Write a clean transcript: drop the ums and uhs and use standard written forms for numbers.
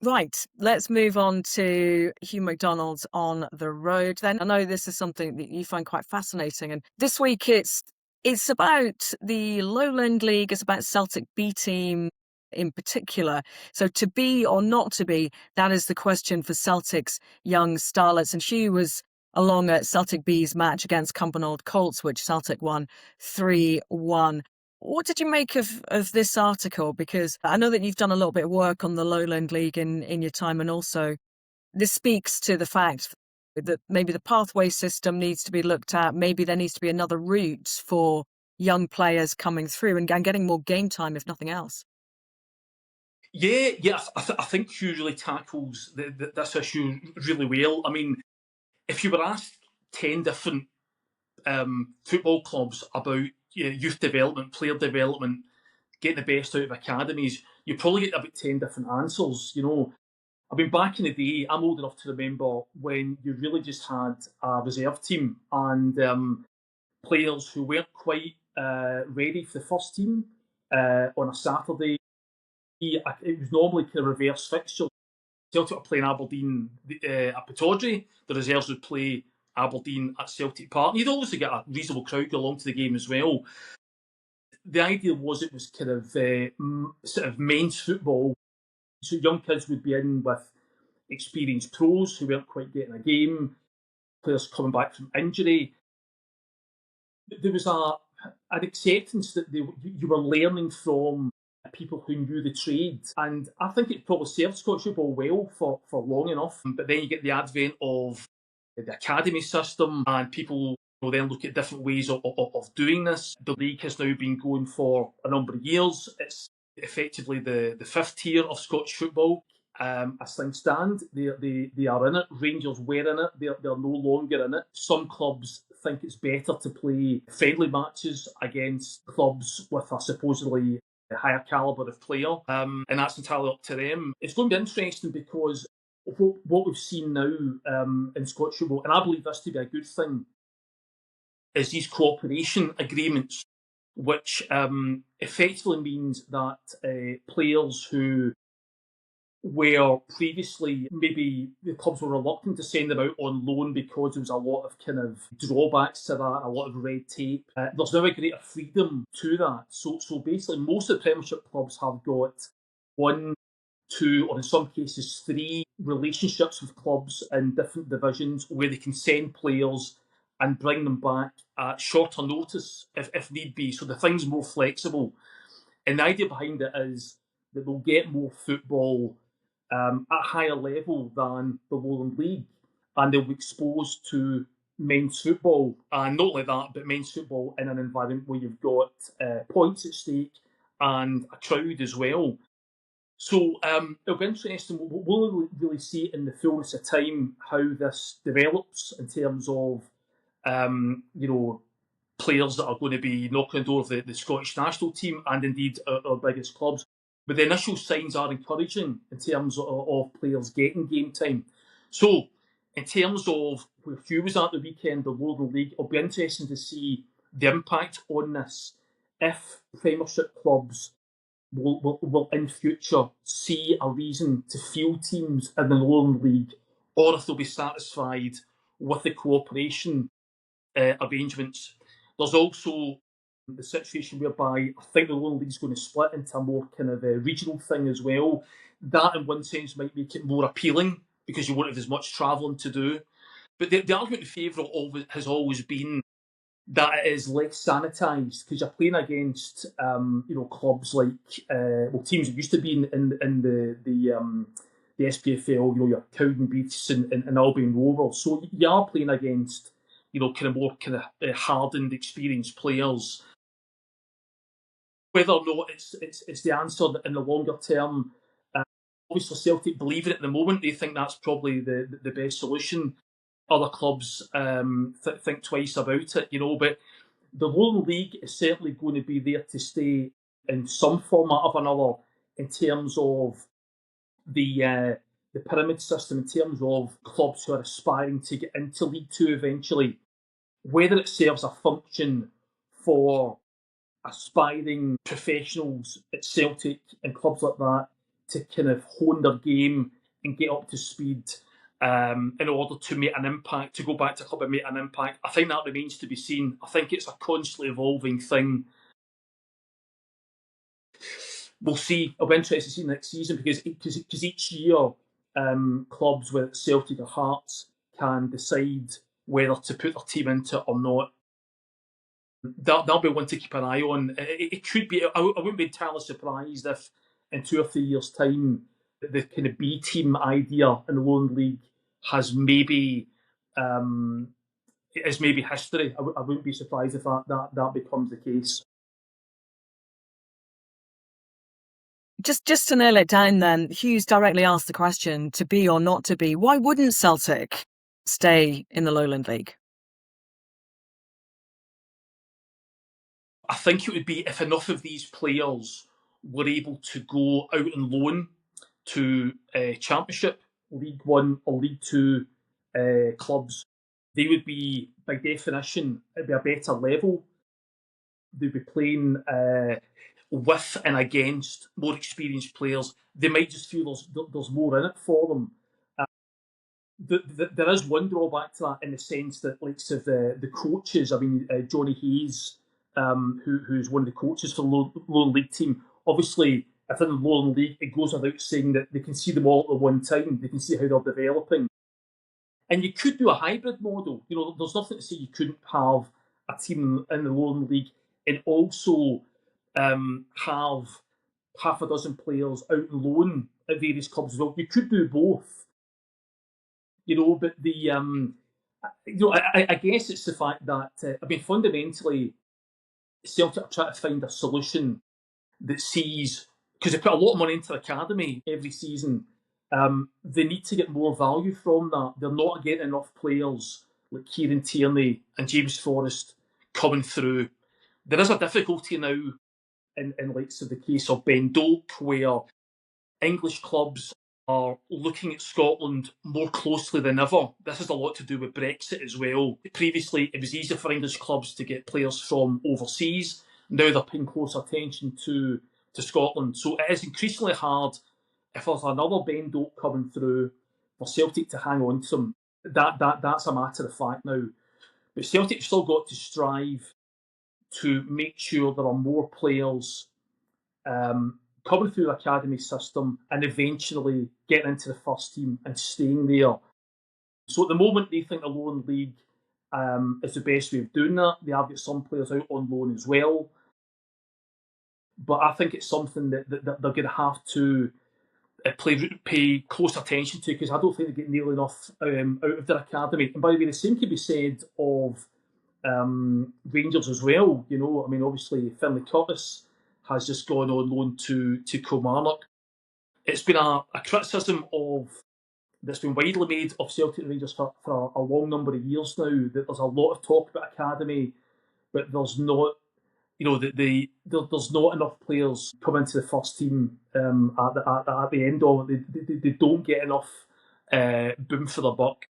Right, let's move on to Hugh MacDonald's On the Road then. I know this is something that you find quite fascinating, and this week it's about the Lowland League, it's about Celtic B team in particular. So to be or not to be, that is the question for Celtic's young starlets. And Hugh was along at Celtic B's match against Cumbernauld Colts, which Celtic won 3-1. What did you make of this article? Because I know that you've done a little bit of work on the Lowland League in your time, and also this speaks to the fact that maybe the pathway system needs to be looked at. Maybe there needs to be another route for young players coming through and getting more game time, if nothing else. Yeah. I think Hugh really tackles this issue really well. I mean, if you were asked 10 different football clubs about youth development, player development, getting the best out of academies, you probably get about 10 different answers. I mean, back in the day, I'm old enough to remember when you really just had a reserve team and players who weren't quite ready for the first team on a Saturday. It was normally kind of reverse fixture. Celtic were playing Aberdeen at Pittodrie. The reserves would play Aberdeen at Celtic Park. And you'd obviously get a reasonable crowd go along to the game as well. The idea was it was kind of sort of men's football. So young kids would be in with experienced pros who weren't quite getting a game, players coming back from injury. There was an acceptance that you were learning from people who knew the trade. And I think it probably served Scottish football well for long enough. But then you get the advent of the academy system, and people will then look at different ways of doing this. The league has now been going for a number of years. It's effectively the fifth tier of Scottish football. As things stand, they are in it. Rangers were in it. They're no longer in it. Some clubs think it's better to play friendly matches against clubs with a supposedly higher calibre of player, and that's entirely up to them. It's going to be interesting because what we've seen now in Scottish football, and I believe this to be a good thing, is these cooperation agreements, which effectively means that players who where previously maybe the clubs were reluctant to send them out on loan because there was a lot of kind of drawbacks to that, a lot of red tape. There's now a greater freedom to that. So basically, most of the Premiership clubs have got one, two, or in some cases three relationships with clubs in different divisions where they can send players and bring them back at shorter notice if need be. So the thing's more flexible. And the idea behind it is that they'll get more football at a higher level than the Lowland League, and they'll be exposed to men's football, and not only that, but men's football in an environment where you've got points at stake and a crowd as well. So it'll be interesting. We'll really see in the fullness of time how this develops in terms of players that are going to be knocking on the door of the Scottish national team and indeed our biggest clubs. But the initial signs are encouraging in terms of players getting game time. So, in terms of where Hugh was at the weekend, the Lowland League, it'll be interesting to see the impact on this if Premiership clubs will in future see a reason to field teams in the Lowland League, or if they'll be satisfied with the cooperation arrangements. There's also the situation whereby I think the Lowland League is going to split into a more kind of a regional thing as well. That, in one sense, might make it more appealing because you won't have as much travelling to do. But the argument in favour has always been that it is less sanitised because you're playing against clubs like teams that used to be in the SPFL, your Cowdenbeaths and Albion Rovers. So you are playing against kind of more kind of hardened, experienced players. Whether or not it's the answer in the longer term, obviously Celtic believe in it at the moment. They think that's probably the best solution. Other clubs think twice about it, but the Lowland League is certainly going to be there to stay in some format of another in terms of the pyramid system, in terms of clubs who are aspiring to get into League Two eventually. Whether it serves a function for aspiring professionals at Celtic and clubs like that to kind of hone their game and get up to speed in order to make an impact, to go back to club and make an impact. I think that remains to be seen. I think it's a constantly evolving thing. We'll see. I'll be interested to see next season because each year clubs, whether it's Celtic or Hearts, can decide whether to put their team into it or not. That'll be one to keep an eye on. It could be. I wouldn't be entirely surprised if in 2 or 3 years' time the kind of B team idea in the Lowland League has maybe is maybe history. I wouldn't be surprised if that becomes the case. Just to nail it down then, Hughes directly asked the question, to be or not to be, why wouldn't Celtic stay in the Lowland League? I think it would be if enough of these players were able to go out on loan to Championship, League One or League Two clubs. They would be, by definition, it'd be a better level. They'd be playing with and against more experienced players. They might just feel there's more in it for them. There is one drawback to that in the sense that, like, so the coaches. I mean, Johnny Hayes, who's one of the coaches for the Lowland League team. Obviously, if they're in the Lowland League, it goes without saying that they can see them all at the one time. They can see how they're developing. And you could do a hybrid model. You know, there's nothing to say you couldn't have a team in the Lowland League and also have half a dozen players out on loan at various clubs as well. You could do both. You know, but I guess it's the fact that fundamentally, Celtic are trying to find a solution that sees, because they put a lot of money into the academy every season. They need to get more value from that. They're not getting enough players like Kieran Tierney and James Forrest coming through. There is a difficulty now in like so the case of Ben Doak, where English clubs are looking at Scotland more closely than ever. This has a lot to do with Brexit as well. Previously, it was easier for English clubs to get players from overseas. Now they're paying close attention to Scotland. So it is increasingly hard, if there's another Ben Doak coming through, for Celtic to hang on to them. That's a matter of fact now. But Celtic have still got to strive to make sure there are more players coming through the academy system and eventually getting into the first team and staying there. So at the moment, they think the Lowland League is the best way of doing that. They have got some players out on loan as well. But I think it's something that they're going to have to pay close attention to, because I don't think they get nearly enough out of their academy. And by the way, the same can be said of Rangers as well. You know, I mean, obviously Finlay Curtis has just gone on loan to Kilmarnock. It's been a criticism that's been widely made of Celtic and Rangers for a long number of years now, that there's a lot of talk about academy, but there's not, you know, there's not enough players come into the first team at the end of it. They don't get enough boom for the buck.